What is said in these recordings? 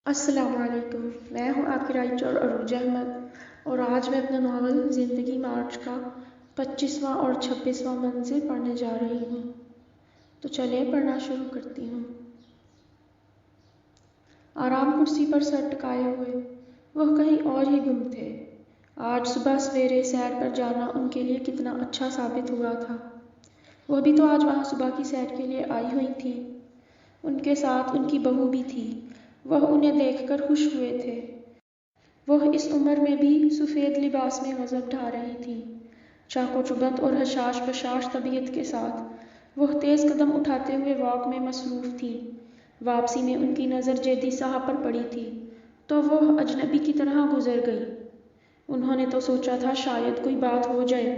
السلام علیکم، میں ہوں آپ کی رائٹر عروج احمد اور آج میں اپنا ناول زندگی مارچ کا 25واں اور 26واں منظر پڑھنے جا رہی ہوں۔ تو چلیں پڑھنا شروع کرتی ہوں۔ آرام کرسی پر سر ٹکائے ہوئے وہ کہیں اور ہی گم تھے۔ آج صبح سویرے سیر پر جانا ان کے لیے کتنا اچھا ثابت ہوا تھا۔ وہ بھی تو آج وہاں صبح کی سیر کے لیے آئی ہوئی تھیں۔ ان کے ساتھ ان کی بہو بھی تھی۔ وہ انہیں دیکھ کر خوش ہوئے تھے۔ وہ اس عمر میں بھی سفید لباس میں غضب ڈھا رہی تھیں، چاق و چبند اور حشاش بشاش طبیعت کے ساتھ۔ وہ تیز قدم اٹھاتے ہوئے واک میں مصروف تھیں۔ واپسی میں ان کی نظر جیدی صاحب پر پڑی تھی تو وہ اجنبی کی طرح گزر گئی۔ انہوں نے تو سوچا تھا شاید کوئی بات ہو جائے،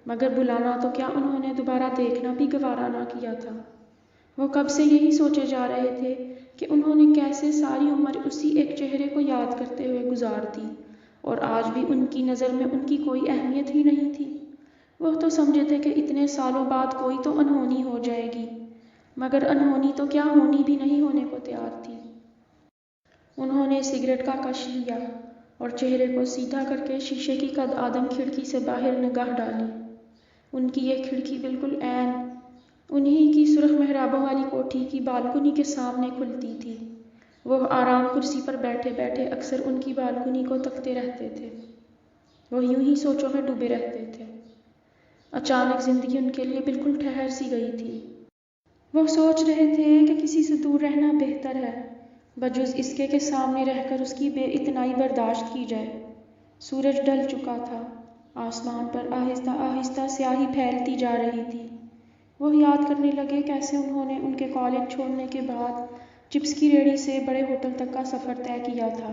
مگر بلانا تو کیا انہوں نے دوبارہ دیکھنا بھی گوارا نہ کیا تھا۔ وہ کب سے یہی سوچے جا رہے تھے کہ انہوں نے کیسے ساری عمر اسی ایک چہرے کو یاد کرتے ہوئے گزار دی اور آج بھی ان کی نظر میں ان کی کوئی اہمیت ہی نہیں تھی۔ وہ تو سمجھے تھے کہ اتنے سالوں بعد کوئی تو انہونی ہو جائے گی، مگر انہونی تو کیا ہونی بھی نہیں ہونے کو تیار تھی۔ انہوں نے سگریٹ کا کش لیا اور چہرے کو سیدھا کر کے شیشے کی قد آدم کھڑکی سے باہر نگاہ ڈالی۔ ان کی یہ کھڑکی بالکل عین انہی کی سرخ محرابوں والی کوٹھی کی بالکنی کے سامنے کھلتی تھی۔ وہ آرام کرسی پر بیٹھے بیٹھے اکثر ان کی بالکنی کو تکتے رہتے تھے۔ وہ یوں ہی سوچوں میں ڈوبے رہتے تھے۔ اچانک زندگی ان کے لیے بالکل ٹھہر سی گئی تھی۔ وہ سوچ رہے تھے کہ کسی سے دور رہنا بہتر ہے، بجز اس کے کہ سامنے رہ کر اس کی بے اتنائی برداشت کی جائے۔ سورج ڈھل چکا تھا۔ آسمان پر آہستہ آہستہ سیاہی پھیلتی جا رہی تھی۔ وہ یاد کرنے لگے کیسے انہوں نے ان کے کالج چھوڑنے کے بعد چپس کی ریہڑی سے بڑے ہوٹل تک کا سفر طے کیا تھا۔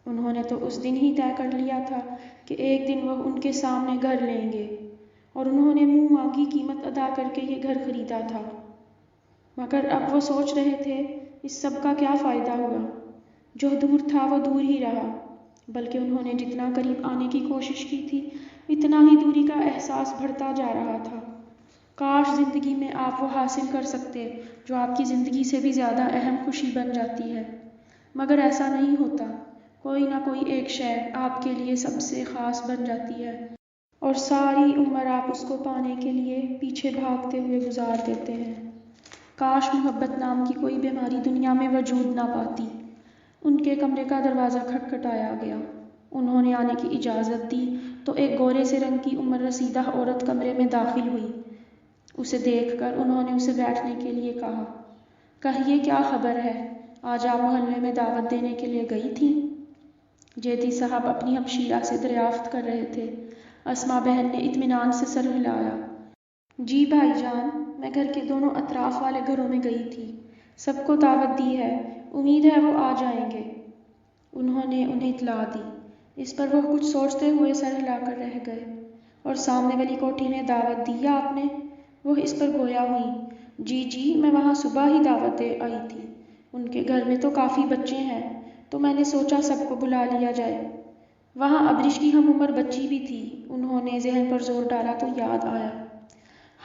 انہوں نے تو اس دن ہی طے کر لیا تھا کہ ایک دن وہ ان کے سامنے گھر لیں گے، اور انہوں نے منہ مانگی قیمت ادا کر کے یہ گھر خریدا تھا۔ مگر اب وہ سوچ رہے تھے اس سب کا کیا فائدہ ہوا؟ جو دور تھا وہ دور ہی رہا، بلکہ انہوں نے جتنا قریب آنے کی کوشش کی تھی اتنا ہی دوری کا احساس بڑھتا جا رہا تھا۔ کاش زندگی میں آپ وہ حاصل کر سکتے جو آپ کی زندگی سے بھی زیادہ اہم خوشی بن جاتی ہے، مگر ایسا نہیں ہوتا۔ کوئی نہ کوئی ایک شے آپ کے لیے سب سے خاص بن جاتی ہے اور ساری عمر آپ اس کو پانے کے لیے پیچھے بھاگتے ہوئے گزار دیتے ہیں۔ کاش محبت نام کی کوئی بیماری دنیا میں وجود نہ پاتی۔ ان کے کمرے کا دروازہ کھٹکھٹایا گیا۔ انہوں نے آنے کی اجازت دی تو ایک گورے سے رنگ کی عمر رسیدہ عورت کمرے میں داخل ہوئی۔ اسے دیکھ کر انہوں نے اسے بیٹھنے کے لیے کہا۔ کہیے کیا خبر ہے؟ آج آپ محلے میں دعوت دینے کے لیے گئی تھیں؟ جیدی صاحب اپنی ہمشیرہ سے دریافت کر رہے تھے۔ اسما بہن نے اطمینان سے سر ہلایا۔ جی بھائی جان، میں گھر کے دونوں اطراف والے گھروں میں گئی تھی، سب کو دعوت دی ہے، امید ہے وہ آ جائیں گے۔ انہوں نے انہیں اطلاع دی۔ اس پر وہ کچھ سوچتے ہوئے سر ہلا کر رہ گئے۔ اور سامنے والی کوٹھی میں دعوت دی یا آپ نے؟ وہ اس پر گویا ہوئیں۔ جی میں وہاں صبح ہی دعوت دے آئی تھی۔ ان کے گھر میں تو کافی بچے ہیں تو میں نے سوچا سب کو بلا لیا جائے۔ وہاں ابرش کی ہم عمر بچی بھی تھی۔ انہوں نے ذہن پر زور ڈالا تو یاد آیا۔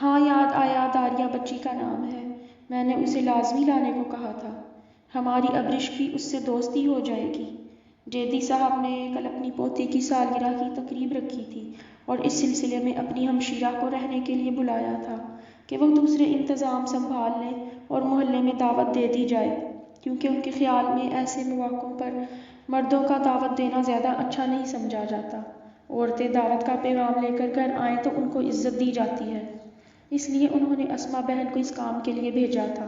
ہاں یاد آیا، داریا بچی کا نام ہے، میں نے اسے لازمی لانے کو کہا تھا۔ ہماری ابرش کی اس سے دوستی ہو جائے گی۔ جیدی صاحب نے کل اپنی پوتی کی سالگرہ کی تقریب رکھی تھی اور اس سلسلے میں اپنی ہمشیرہ کو رہنے کے لیے بلایا تھا کہ وہ دوسرے انتظام سنبھال لیں اور محلے میں دعوت دے دی جائے، کیونکہ ان کے خیال میں ایسے مواقعوں پر مردوں کا دعوت دینا زیادہ اچھا نہیں سمجھا جاتا۔ عورتیں دعوت کا پیغام لے کر گھر آئیں تو ان کو عزت دی جاتی ہے، اس لیے انہوں نے اسما بہن کو اس کام کے لیے بھیجا تھا۔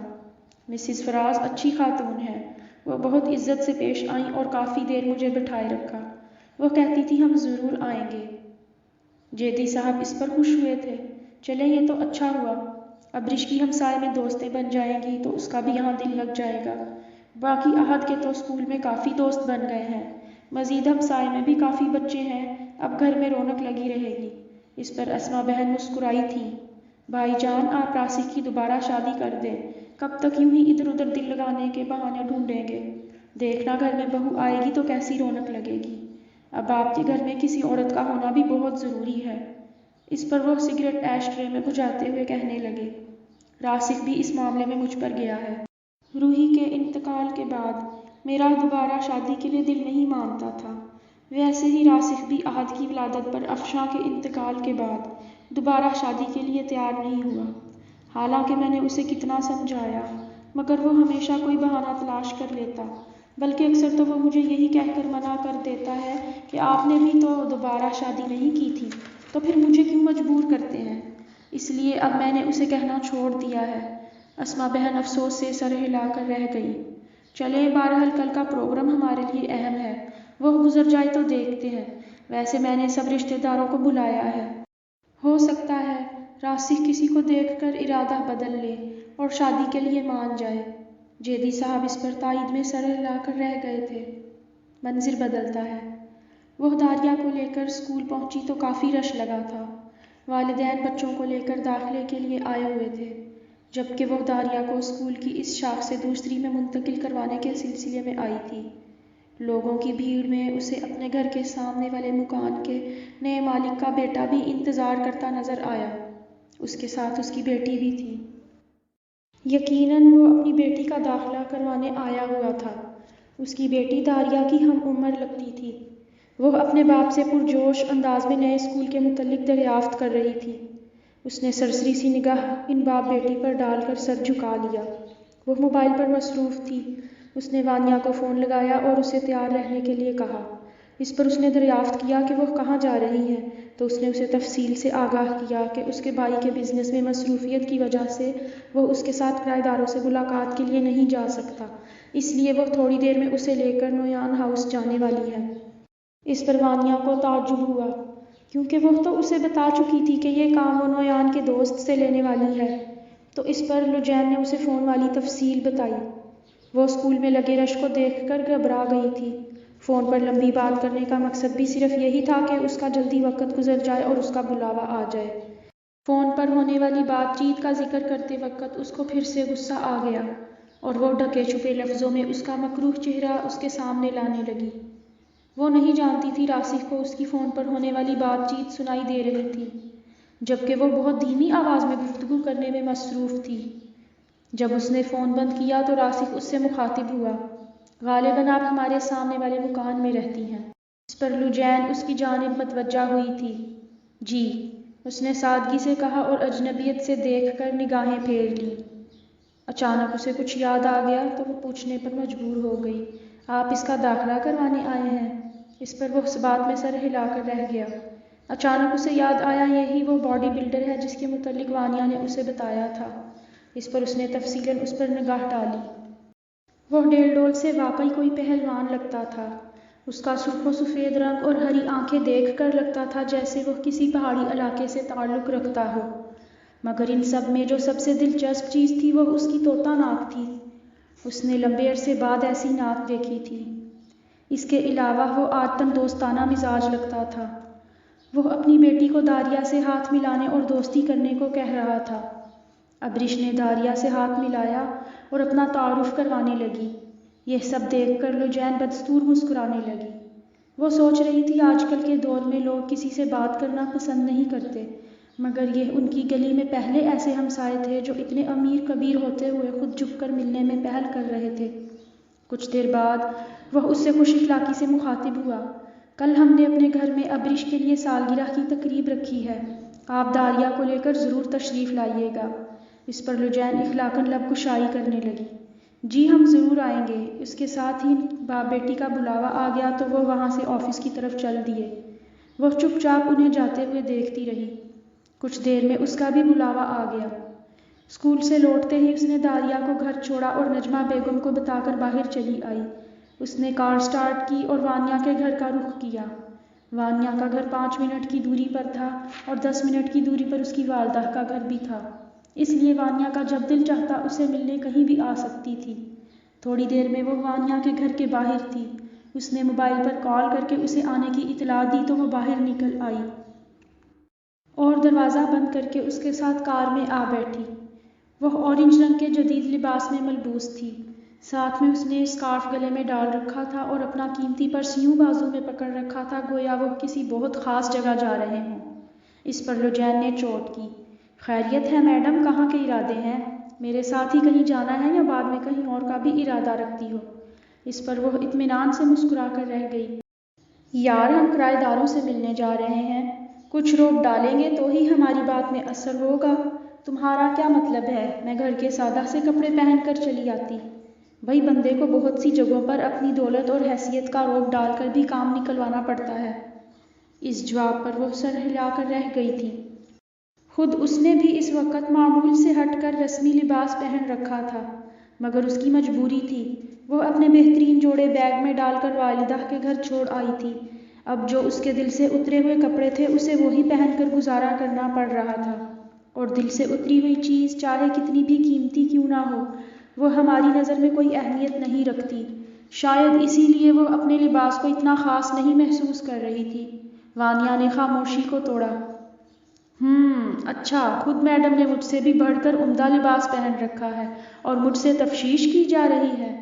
مسز فراز اچھی خاتون ہے، وہ بہت عزت سے پیش آئیں اور کافی دیر مجھے بٹھائے رکھا۔ وہ کہتی تھی ہم ضرور آئیں گے۔ جیدی صاحب اس پر خوش ہوئے تھے۔ چلیں یہ تو اچھا ہوا، ابرش کی ہمسائے میں دوستیں بن جائیں گی تو اس کا بھی یہاں دل لگ جائے گا۔ باقی احد کے تو اسکول میں کافی دوست بن گئے ہیں، مزید ہمسائے میں بھی کافی بچے ہیں، اب گھر میں رونق لگی رہے گی۔ اس پر اسما بہن مسکرائی تھیں۔ بھائی جان آپ راسخ کی دوبارہ شادی کر دیں، کب تک یوں ہی ادھر ادھر دل لگانے کے بہانے ڈھونڈیں گے؟ دیکھنا گھر میں بہو آئے گی تو کیسی رونق لگے گی۔ اب آپ کے گھر میں کسی عورت کا ہونا بھی بہت ضروری ہے۔ اس پر وہ سگریٹ ایش ٹرے میں بجھاتے ہوئے کہنے لگے۔ راسخ بھی اس معاملے میں مجھ پر گیا ہے۔ روحی کے انتقال کے بعد میرا دوبارہ شادی کے لیے دل نہیں مانتا تھا۔ ویسے ہی راسخ بھی عہد کی ولادت پر افشاں کے انتقال کے بعد دوبارہ شادی کے لیے تیار نہیں ہوا۔ حالانکہ میں نے اسے کتنا سمجھایا، مگر وہ ہمیشہ کوئی بہانہ تلاش کر لیتا، بلکہ اکثر تو وہ مجھے یہی کہہ کر منع کر دیتا ہے کہ آپ نے بھی تو دوبارہ شادی نہیں کی تھی، تو پھر مجھے کیوں مجبور کرتے ہیں۔ اس لیے اب میں نے اسے کہنا چھوڑ دیا ہے۔ اسما بہن افسوس سے سر ہلا کر رہ گئی۔ چلیں، بہرحال کل کا پروگرام ہمارے لیے اہم ہے، وہ گزر جائے تو دیکھتے ہیں۔ ویسے میں نے سب رشتہ داروں کو بلایا ہے۔ ہو سکتا ہے راسخ کسی کو دیکھ کر ارادہ بدل لے اور شادی کے لیے مان جائے۔ جیدی صاحب اس پر تائید میں سر ہلا کر رہ گئے تھے۔ منظر بدلتا ہے۔ وہ داریہ کو لے کر اسکول پہنچی تو کافی رش لگا تھا۔ والدین بچوں کو لے کر داخلے کے لیے آئے ہوئے تھے، جبکہ وہ داریہ کو اسکول کی اس شاخ سے دوسری میں منتقل کروانے کے سلسلے میں آئی تھی۔ لوگوں کی بھیڑ میں اسے اپنے گھر کے سامنے والے مکان کے نئے مالک کا بیٹا بھی انتظار کرتا نظر آیا۔ اس کے ساتھ اس کی بیٹی بھی تھی۔ یقیناً وہ اپنی بیٹی کا داخلہ کروانے آیا ہوا تھا۔ اس کی بیٹی داریہ کی ہم عمر لگتی تھی۔ وہ اپنے باپ سے پرجوش انداز میں نئے اسکول کے متعلق دریافت کر رہی تھی۔ اس نے سرسری سی نگاہ ان باپ بیٹی پر ڈال کر سر جھکا لیا۔ وہ موبائل پر مصروف تھی۔ اس نے وانیا کو فون لگایا اور اسے تیار رہنے کے لیے کہا۔ اس پر اس نے دریافت کیا کہ وہ کہاں جا رہی ہے، تو اس نے اسے تفصیل سے آگاہ کیا کہ اس کے بھائی کے بزنس میں مصروفیت کی وجہ سے وہ اس کے ساتھ کرایہ داروں سے ملاقات کے لیے نہیں جا سکتا، اس لیے وہ تھوڑی دیر میں اسے لے کر نویان ہاؤس جانے والی ہے۔ اس پر وانیا کو تعجب ہوا، کیونکہ وہ تو اسے بتا چکی تھی کہ یہ کام وہ نویان کے دوست سے لینے والی ہے۔ تو اس پر لوجین نے اسے فون والی تفصیل بتائی۔ وہ اسکول میں لگے رش کو دیکھ کر گھبرا گئی تھی۔ فون پر لمبی بات کرنے کا مقصد بھی صرف یہی تھا کہ اس کا جلدی وقت گزر جائے اور اس کا بلاوا آ جائے۔ فون پر ہونے والی بات چیت کا ذکر کرتے وقت اس کو پھر سے غصہ آ گیا اور وہ ڈھکے چھپے لفظوں میں اس کا مکروہ چہرہ اس کے سامنے لانے لگی۔ وہ نہیں جانتی تھی راسخ کو اس کی فون پر ہونے والی بات چیت سنائی دے رہی تھی، جبکہ وہ بہت دھیمی آواز میں گفتگو کرنے میں مصروف تھی۔ جب اس نے فون بند کیا تو راسخ اس سے مخاطب ہوا۔ غالباً آپ ہمارے سامنے والے مکان میں رہتی ہیں۔ اس پر لوجین اس کی جانب متوجہ ہوئی تھی۔ جی، اس نے سادگی سے کہا اور اجنبیت سے دیکھ کر نگاہیں پھیر لیں۔ اچانک اسے کچھ یاد آ گیا تو وہ پوچھنے پر مجبور ہو گئی، آپ اس کا داخلہ کروانے آئے ہیں؟ اس پر وہ اس بات میں سر ہلا کر رہ گیا۔ اچانک اسے یاد آیا یہی وہ باڈی بلڈر ہے جس کے متعلق وانیا نے اسے بتایا تھا۔ اس پر اس نے تفصیلاً اس پر نگاہ ڈالی۔ وہ ڈیل ڈول سے واقعی کوئی پہلوان لگتا تھا۔ اس کا سرخ و سفید رنگ اور ہری آنکھیں دیکھ کر لگتا تھا جیسے وہ کسی پہاڑی علاقے سے تعلق رکھتا ہو، مگر ان سب میں جو سب سے دلچسپ چیز تھی وہ اس کی طوطا ناک تھی۔ اس نے لمبے عرصے بعد ایسی ناک دیکھی تھی۔ اس کے علاوہ وہ عادتاً دوستانہ مزاج لگتا تھا۔ وہ اپنی بیٹی کو داریہ سے ہاتھ ملانے اور دوستی کرنے کو کہہ رہا تھا۔ ابریش نے داریہ سے ہاتھ ملایا اور اپنا تعارف کروانے لگی۔ یہ سب دیکھ کر لوجین بدستور مسکرانے لگی۔ وہ سوچ رہی تھی آج کل کے دور میں لوگ کسی سے بات کرنا پسند نہیں کرتے، مگر یہ ان کی گلی میں پہلے ایسے ہمسائے تھے جو اتنے امیر کبیر ہوتے ہوئے خود جھک کر ملنے میں پہل کر رہے تھے۔ کچھ دیر بعد وہ اس سے خوش اخلاقی سے مخاطب ہوا، کل ہم نے اپنے گھر میں ابریش کے لیے سالگرہ کی تقریب رکھی ہے، آپ داریہ کو لے کر ضرور تشریف لائیے گا۔ اس پر لوجین اخلاقاً لب کشائی کرنے لگی، جی ہم ضرور آئیں گے۔ اس کے ساتھ ہی باپ بیٹی کا بلاوا آ گیا تو وہ وہاں سے آفس کی طرف چل دیے۔ وہ چپ چاپ انہیں جاتے ہوئے دیکھتی رہی۔ کچھ دیر میں اس کا بھی بلاوا آ گیا۔ اسکول سے لوٹتے ہی اس نے داریہ کو گھر چھوڑا اور نجمہ بیگم کو بتا کر باہر چلی آئی۔ اس نے کار سٹارٹ کی اور وانیا کے گھر کا رخ کیا۔ وانیا کا گھر 5 منٹ کی دوری پر تھا اور 10 منٹ کی دوری پر اس کی والدہ کا گھر بھی تھا، اس لیے وانیا کا جب دل چاہتا اسے ملنے کہیں بھی آ سکتی تھی۔ تھوڑی دیر میں وہ وانیا کے گھر کے باہر تھی۔ اس نے موبائل پر کال کر کے اسے آنے کی اطلاع دی تو وہ باہر نکل آئی اور دروازہ بند کر کے اس کے ساتھ کار میں آ بیٹھی۔ وہ اورنج رنگ کے جدید لباس میں ملبوس تھی، ساتھ میں اس نے اسکارف گلے میں ڈال رکھا تھا اور اپنا قیمتی پرس یوں بازو میں پکڑ رکھا تھا گویا وہ کسی بہت خاص جگہ جا رہے ہوں۔ اس پر لوجین نے چوٹ کی، خیریت ہے میڈم، کہاں کے ارادے ہیں؟ میرے ساتھ ہی کہیں جانا ہے یا بعد میں کہیں اور کا بھی ارادہ رکھتی ہو؟ اس پر وہ اطمینان سے مسکرا کر رہ گئی۔ یار، ہم کرایہ داروں سے ملنے جا رہے ہیں، کچھ روک ڈالیں گے تو ہی ہماری بات میں اثر ہوگا۔ تمہارا کیا مطلب ہے؟ میں گھر کے سادہ سے کپڑے پہن کر چلی آتی۔ بھائی، بندے کو بہت سی جگہوں پر اپنی دولت اور حیثیت کا روپ ڈال کر بھی کام نکلوانا پڑتا ہے۔ اس جواب پر وہ سر ہلا کر رہ گئی تھی۔ خود اس نے بھی اس وقت معمول سے ہٹ کر رسمی لباس پہن رکھا تھا، مگر اس کی مجبوری تھی۔ وہ اپنے بہترین جوڑے بیگ میں ڈال کر والدہ کے گھر چھوڑ آئی تھی۔ اب جو اس کے دل سے اترے ہوئے کپڑے تھے اسے وہی پہن کر گزارا کرنا پڑ رہا تھا، اور دل سے اتری ہوئی چیز چاہے کتنی بھی قیمتی کیوں نہ ہو، وہ ہماری نظر میں کوئی اہمیت نہیں رکھتی۔ شاید اسی لیے وہ اپنے لباس کو اتنا خاص نہیں محسوس کر رہی تھی۔ وانیا نے خاموشی کو توڑا۔ اچھا، خود میڈم نے مجھ سے بھی بڑھ کر عمدہ لباس پہن رکھا ہے اور مجھ سے تفشیش کی جا رہی ہے۔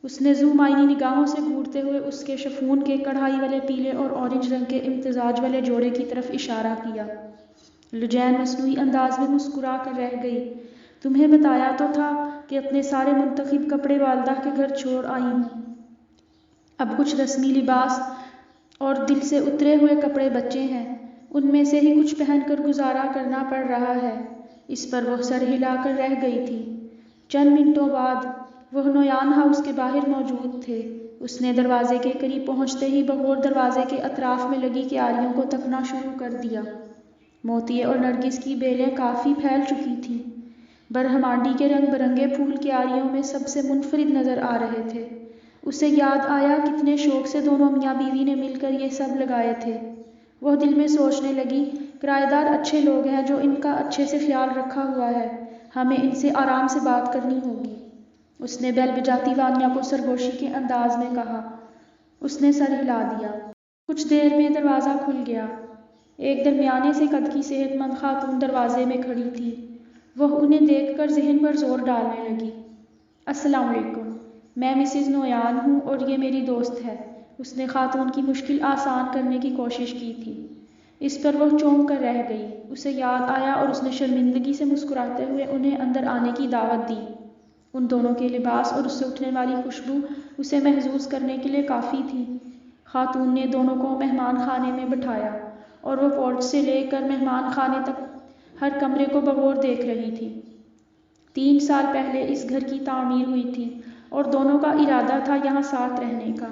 اس نے ذو معنی نگاہوں سے گھورتے ہوئے اس کے شفون کے کڑھائی والے پیلے اور اورنج رنگ کے امتزاج والے جوڑے کی طرف اشارہ کیا۔ لجین مصنوعی انداز میں مسکرا کر رہ گئی۔ تمہیں بتایا تو تھا کہ اپنے سارے منتخب کپڑے والدہ کے گھر چھوڑ آئی ہوں۔ اب کچھ رسمی لباس اور دل سے اترے ہوئے کپڑے بچے ہیں، ان میں سے ہی کچھ پہن کر گزارا کرنا پڑ رہا ہے۔ اس پر وہ سر ہلا کر رہ گئی تھی۔ چند منٹوں بعد وہ نویان ہاؤس کے باہر موجود تھے۔ اس نے دروازے کے قریب پہنچتے ہی بغور دروازے کے اطراف میں لگی کیاریوں کو تکنا شروع کر دیا۔ موتیے اور نرگس کی بیلیں کافی پھیل چکی تھیں۔ برہمانڈی کے رنگ برنگے پھول کیاریوں میں سب سے منفرد نظر آ رہے تھے۔ اسے یاد آیا کتنے شوق سے دونوں میاں بیوی نے مل کر یہ سب لگائے تھے۔ وہ دل میں سوچنے لگی، کرایہ دار اچھے لوگ ہیں جو ان کا اچھے سے خیال رکھا ہوا ہے، ہمیں ان سے آرام سے بات کرنی ہوگی۔ اس نے بیل بجاتی وانیا کو سرگوشی کے انداز میں کہا۔ اس نے سر ہلا دیا۔ کچھ دیر میں دروازہ کھل گیا۔ ایک درمیانے سے قد کی صحت مند خاتون دروازے میں کھڑی تھی۔ وہ انہیں دیکھ کر ذہن پر زور ڈالنے لگی۔ السلام علیکم، میں مسز نویان ہوں اور یہ میری دوست ہے۔ اس نے خاتون کی مشکل آسان کرنے کی کوشش کی تھی۔ اس پر وہ چونک کر رہ گئی۔ اسے یاد آیا اور اس نے شرمندگی سے مسکراتے ہوئے انہیں اندر آنے کی دعوت دی۔ ان دونوں کے لباس اور اس سے اٹھنے والی خوشبو اسے محظوظ کرنے کے لیے کافی تھی۔ خاتون نے دونوں کو مہمان خانے میں بٹھایا اور وہ پورچ سے لے کر مہمان خانے تک ہر کمرے کو بغور دیکھ رہی تھی۔ 3 سال پہلے اس گھر کی تعمیر ہوئی تھی اور دونوں کا ارادہ تھا یہاں ساتھ رہنے کا،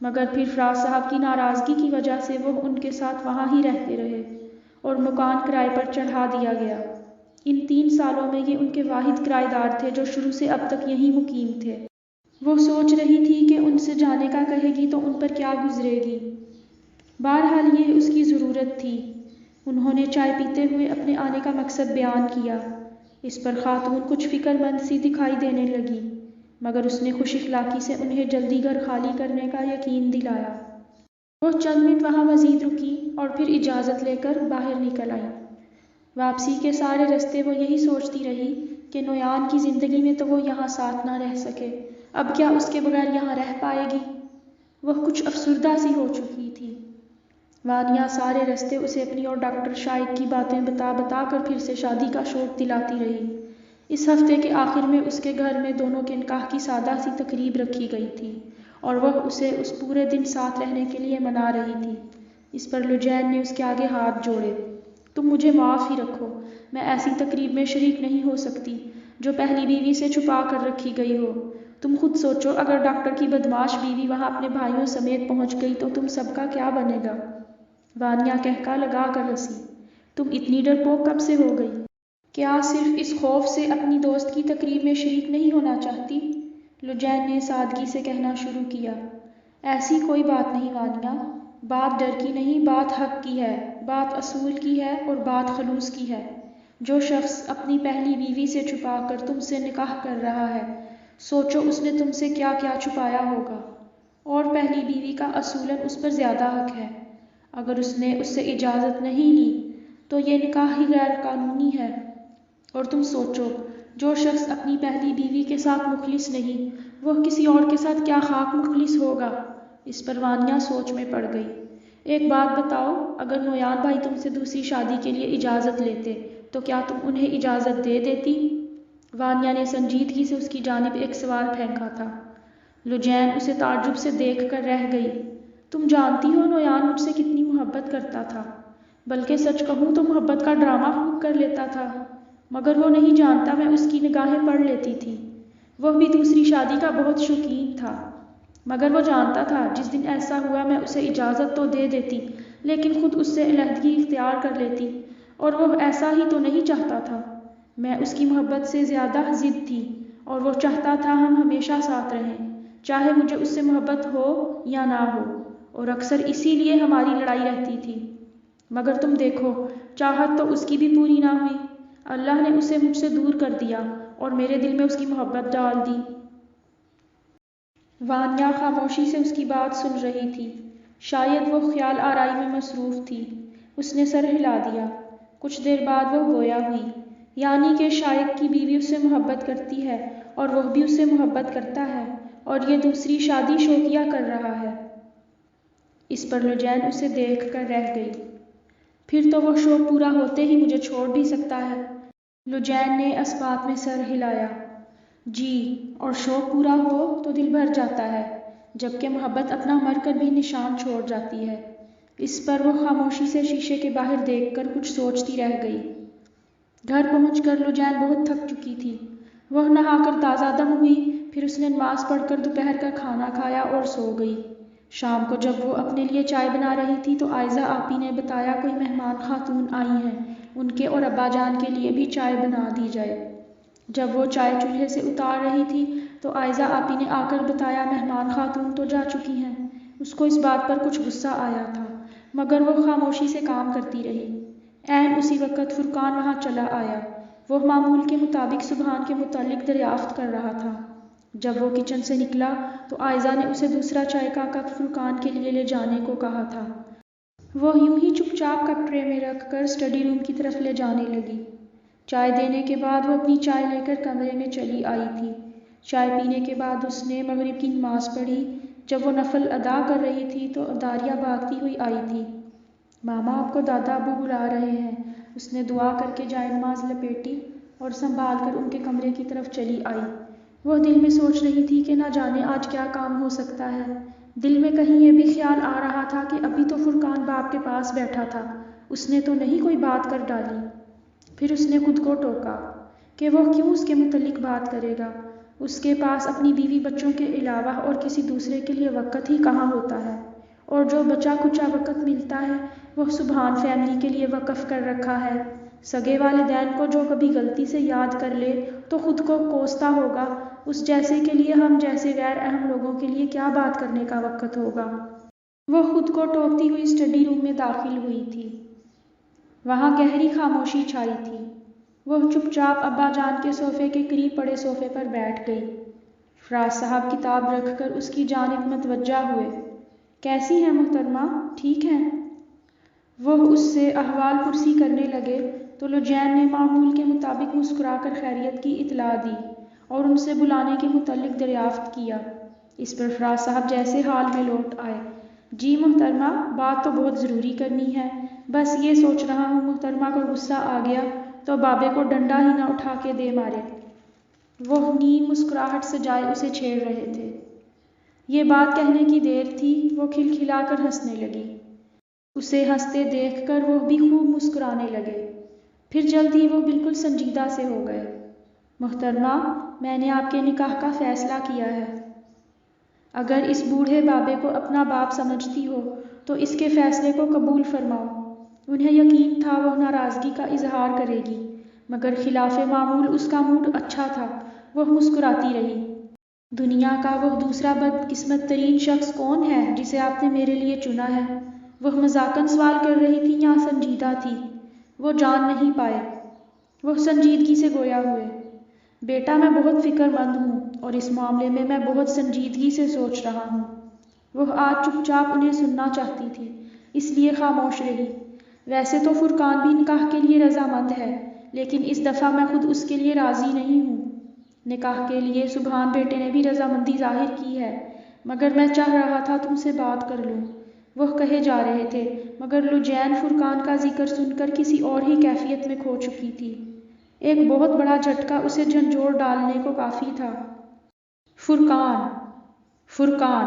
مگر پھر فراز صاحب کی ناراضگی کی وجہ سے وہ ان کے ساتھ وہاں ہی رہتے رہے اور مکان کرائے پر چڑھا دیا گیا۔ ان 3 سالوں میں یہ ان کے واحد کرایہ دار تھے جو شروع سے اب تک یہیں مقیم تھے۔ وہ سوچ رہی تھی کہ ان سے جانے کا کہے گی تو ان پر کیا گزرے گی۔ بہرحال یہ اس کی ضرورت تھی۔ انہوں نے چائے پیتے ہوئے اپنے آنے کا مقصد بیان کیا۔ اس پر خاتون کچھ فکر مند سی دکھائی دینے لگی، مگر اس نے خوش اخلاقی سے انہیں جلدی گھر خالی کرنے کا یقین دلایا۔ وہ چند منٹ وہاں مزید رکی اور پھر اجازت لے کر باہر نکل آئی۔ واپسی کے سارے رستے وہ یہی سوچتی رہی کہ نویان کی زندگی میں تو وہ یہاں ساتھ نہ رہ سکے، اب کیا اس کے بغیر یہاں رہ پائے گی؟ وہ کچھ افسردہ سی ہو چکی تھی۔ وانیا سارے رستے اسے اپنی اور ڈاکٹر شائق کی باتیں بتا بتا کر پھر سے شادی کا شوق دلاتی رہی۔ اس ہفتے کے آخر میں اس کے گھر میں دونوں کے نکاح کی سادہ سی تقریب رکھی گئی تھی اور وہ اسے اس پورے دن ساتھ رہنے کے لیے منا رہی تھی۔ اس پر لجین نے اس کے آگے ہاتھ جوڑے۔ تم مجھے معاف ہی رکھو، میں ایسی تقریب میں شریک نہیں ہو سکتی جو پہلی بیوی سے چھپا کر رکھی گئی ہو۔ تم خود سوچو، اگر ڈاکٹر کی بدمعاش بیوی وہاں اپنے بھائیوں سمیت پہنچ گئی تو تم سب کا کیا بنے گا؟ وانیا کہکا لگا کر ہنسی۔ تم اتنی ڈرپوک کب سے ہو گئی؟ کیا صرف اس خوف سے اپنی دوست کی تقریب میں شریک نہیں ہونا چاہتی؟ لجین نے سادگی سے کہنا شروع کیا۔ ایسی کوئی بات نہیں وانیا، بات ڈر کی نہیں، بات حق کی ہے، بات اصول کی ہے اور بات خلوص کی ہے۔ جو شخص اپنی پہلی بیوی سے چھپا کر تم سے نکاح کر رہا ہے، سوچو اس نے تم سے کیا کیا چھپایا ہوگا، اور پہلی بیوی کا اصولاً اس پر زیادہ حق ہے۔ اگر اس نے اس سے اجازت نہیں لی تو یہ نکاح ہی غیر قانونی ہے۔ اور تم سوچو، جو شخص اپنی پہلی بیوی کے ساتھ مخلص نہیں، وہ کسی اور کے ساتھ کیا خاک مخلص ہوگا؟ اس پر وانیا سوچ میں پڑ گئی۔ ایک بات بتاؤ، اگر نویان بھائی تم سے دوسری شادی کے لیے اجازت لیتے تو کیا تم انہیں اجازت دے دیتی؟ وانیا نے سنجیدگی سے اس کی جانب ایک سوال پھینکا تھا۔ لجین اسے تعجب سے دیکھ کر رہ گئی۔ تم جانتی ہو نویان مجھ سے کتنی محبت کرتا تھا، بلکہ سچ کہوں تو محبت کا ڈرامہ خوب کر لیتا تھا، مگر وہ نہیں جانتا میں اس کی نگاہیں پڑھ لیتی تھی۔ وہ بھی دوسری شادی کا بہت شوقین تھا، مگر وہ جانتا تھا جس دن ایسا ہوا میں اسے اجازت تو دے دیتی، لیکن خود اس سے علیحدگی اختیار کر لیتی، اور وہ ایسا ہی تو نہیں چاہتا تھا۔ میں اس کی محبت سے زیادہ ضد تھی، اور وہ چاہتا تھا ہم ہمیشہ ساتھ رہیں، چاہے مجھے اس سے محبت ہو یا نہ ہو، اور اکثر اسی لیے ہماری لڑائی رہتی تھی۔ مگر تم دیکھو، چاہت تو اس کی بھی پوری نہ ہوئی، اللہ نے اسے مجھ سے دور کر دیا اور میرے دل میں اس کی محبت ڈال دی۔ وانیا خاموشی سے اس کی بات سن رہی تھی، شاید وہ خیال آرائی میں مصروف تھی۔ اس نے سر ہلا دیا۔ کچھ دیر بعد وہ گویا ہوئی، یعنی کہ شائق کی بیوی اس سے محبت کرتی ہے اور وہ بھی اس سے محبت کرتا ہے، اور یہ دوسری شادی شوقیہ کر رہا ہے۔ اس پر لجین اسے دیکھ کر رہ گئی۔ پھر تو وہ شوق پورا ہوتے ہی مجھے چھوڑ بھی سکتا ہے۔ لجین نے اسبات میں سر ہلایا۔ جی، اور شوق پورا ہو تو دل بھر جاتا ہے، جبکہ محبت اپنا مر کر بھی نشان چھوڑ جاتی ہے۔ اس پر وہ خاموشی سے شیشے کے باہر دیکھ کر کچھ سوچتی رہ گئی۔ گھر پہنچ کر لجین بہت تھک چکی تھی۔ وہ نہا کر تازہ دم ہوئی، پھر اس نے نماز پڑھ کر دوپہر کا کھانا کھایا اور سو گئی۔ شام کو جب وہ اپنے لیے چائے بنا رہی تھی تو عائزہ آپی نے بتایا کوئی مہمان خاتون آئی ہیں، ان کے اور ابا جان کے لیے بھی چائے بنا دی جائے۔ جب وہ چائے چولہے سے اتار رہی تھی تو عائزہ آپی نے آ کر بتایا مہمان خاتون تو جا چکی ہیں۔ اس کو اس بات پر کچھ غصہ آیا تھا، مگر وہ خاموشی سے کام کرتی رہی۔ عین اسی وقت فرقان وہاں چلا آیا۔ وہ معمول کے مطابق سبحان کے متعلق دریافت کر رہا تھا۔ جب وہ کچن سے نکلا تو عائزہ نے اسے دوسرا چائے کا کپ فرقان کے لیے لے جانے کو کہا تھا۔ وہ یوں ہی چپ چاپ کپ ٹرے میں رکھ کر اسٹڈی روم کی طرف لے جانے لگی۔ چائے دینے کے بعد وہ اپنی چائے لے کر کمرے میں چلی آئی تھی۔ چائے پینے کے بعد اس نے مغرب کی نماز پڑھی۔ جب وہ نفل ادا کر رہی تھی تو داریہ بھاگتی ہوئی آئی تھی۔ ماما، آپ کو دادا ابو بلا رہے ہیں۔ اس نے دعا کر کے جائے نماز لپیٹی اور سنبھال کر ان کے کمرے کی طرف چلی آئی۔ وہ دل میں سوچ رہی تھی کہ نہ جانے آج کیا کام ہو سکتا ہے۔ دل میں کہیں یہ بھی خیال آ رہا تھا کہ ابھی تو فرقان باپ کے پاس بیٹھا تھا، اس نے تو نہیں کوئی بات کر ڈالی۔ پھر اس نے خود کو ٹوکا کہ وہ کیوں اس کے متعلق بات کرے گا، اس کے پاس اپنی بیوی بچوں کے علاوہ اور کسی دوسرے کے لیے وقت ہی کہاں ہوتا ہے، اور جو بچا کچا وقت ملتا ہے وہ سبحان فیملی کے لیے وقف کر رکھا ہے۔ سگے والدین کو جو کبھی غلطی سے یاد کر لے تو خود کو کوستا ہوگا، اس جیسے کے لیے ہم جیسے غیر اہم لوگوں کے لیے کیا بات کرنے کا وقت ہوگا۔ وہ خود کو ٹوکتی ہوئی اسٹڈی روم میں داخل ہوئی تھی۔ وہاں گہری خاموشی چھائی تھی۔ وہ چپ چاپ ابا جان کے صوفے کے قریب پڑے صوفے پر بیٹھ گئی۔ فراز صاحب کتاب رکھ کر اس کی جانب متوجہ ہوئے۔ کیسی ہیں محترمہ، ٹھیک ہیں؟ وہ اس سے احوال پرسی کرنے لگے تو لجین نے معمول کے مطابق مسکرا کر خیریت کی اطلاع دی اور ان سے بلانے کے متعلق دریافت کیا۔ اس پر فراز صاحب جیسے حال میں لوٹ آئے۔ جی محترمہ، بات تو بہت ضروری کرنی ہے، بس یہ سوچ رہا ہوں محترمہ کو غصہ آ گیا تو بابے کو ڈنڈا ہی نہ اٹھا کے دے مارے۔ وہ نیم مسکراہٹ سے جائے اسے چھیڑ رہے تھے۔ یہ بات کہنے کی دیر تھی، وہ کھلکھلا کر ہنسنے لگی۔ اسے ہنستے دیکھ کر وہ بھی خوب مسکرانے لگے۔ پھر جلد ہی وہ بالکل سنجیدہ سے ہو گئے۔ محترمہ، میں نے آپ کے نکاح کا فیصلہ کیا ہے۔ اگر اس بوڑھے بابے کو اپنا باپ سمجھتی ہو تو اس کے فیصلے کو قبول فرماؤ۔ انہیں یقین تھا وہ ناراضگی کا اظہار کرے گی، مگر خلاف معمول اس کا موڈ اچھا تھا، وہ مسکراتی رہی۔ دنیا کا وہ دوسرا بدقسمت ترین شخص کون ہے جسے آپ نے میرے لیے چنا ہے؟ وہ مذاقاً سوال کر رہی تھی یا سنجیدہ تھی، وہ جان نہیں پائے۔ وہ سنجیدگی سے گویا ہوئے۔ بیٹا، میں بہت فکر مند ہوں اور اس معاملے میں میں بہت سنجیدگی سے سوچ رہا ہوں۔ وہ آج چپ چاپ انہیں سننا چاہتی تھی، اس لیے خاموش رہی۔ ویسے تو فرقان بھی نکاح کے لیے رضامند ہے، لیکن اس دفعہ میں خود اس کے لیے راضی نہیں ہوں۔ نکاح کے لیے سبحان بیٹے نے بھی رضامندی ظاہر کی ہے، مگر میں چاہ رہا تھا تم سے بات کر لوں۔ وہ کہے جا رہے تھے، مگر لجین فرقان کا ذکر سن کر کسی اور ہی کیفیت میں کھو چکی تھی۔ ایک بہت بڑا جھٹکا اسے جھنجھوڑ ڈالنے کو کافی تھا۔ فرقان فرقان۔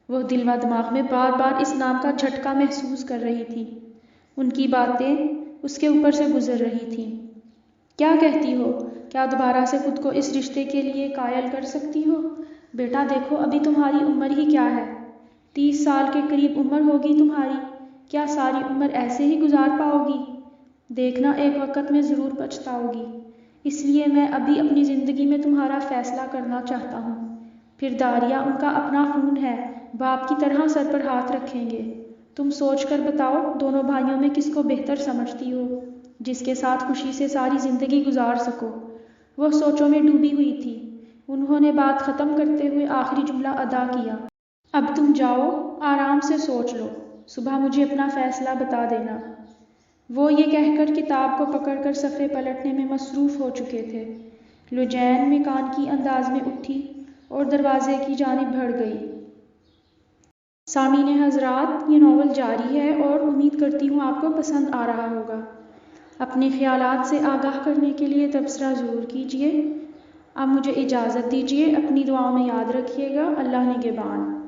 وہ دل و دماغ میں بار بار اس نام کا جھٹکا محسوس کر رہی تھی۔ ان کی باتیں اس کے اوپر سے گزر رہی تھیں۔ کیا کہتی ہو؟ کیا دوبارہ سے خود کو اس رشتے کے لیے قائل کر سکتی ہو؟ بیٹا دیکھو، ابھی تمہاری عمر ہی کیا ہے؟ 30 سال کے قریب عمر ہوگی تمہاری۔ کیا ساری عمر ایسے ہی گزار پاؤ گی؟ دیکھنا، ایک وقت میں ضرور پچھتاؤ گی۔ اس لیے میں ابھی اپنی زندگی میں تمہارا فیصلہ کرنا چاہتا ہوں۔ پھر داریا، ان کا اپنا خون ہے، باپ کی طرح سر پر ہاتھ رکھیں گے۔ تم سوچ کر بتاؤ، دونوں بھائیوں میں کس کو بہتر سمجھتی ہو، جس کے ساتھ خوشی سے ساری زندگی گزار سکو؟ وہ سوچوں میں ڈوبی ہوئی تھی۔ انہوں نے بات ختم کرتے ہوئے آخری جملہ ادا کیا۔ اب تم جاؤ، آرام سے سوچ لو، صبح مجھے اپنا فیصلہ بتا دینا۔ وہ یہ کہہ کر کتاب کو پکڑ کر صفحے پلٹنے میں مصروف ہو چکے تھے۔ لوجین میکانکی انداز میں اٹھی اور دروازے کی جانب بڑھ گئی۔ سامعین حضرات، یہ ناول جاری ہے اور امید کرتی ہوں آپ کو پسند آ رہا ہوگا۔ اپنے خیالات سے آگاہ کرنے کے لیے تبصرہ ضرور کیجیے۔ اب مجھے اجازت دیجیے، اپنی دعاؤں میں یاد رکھیے گا۔ اللہ نگہبان۔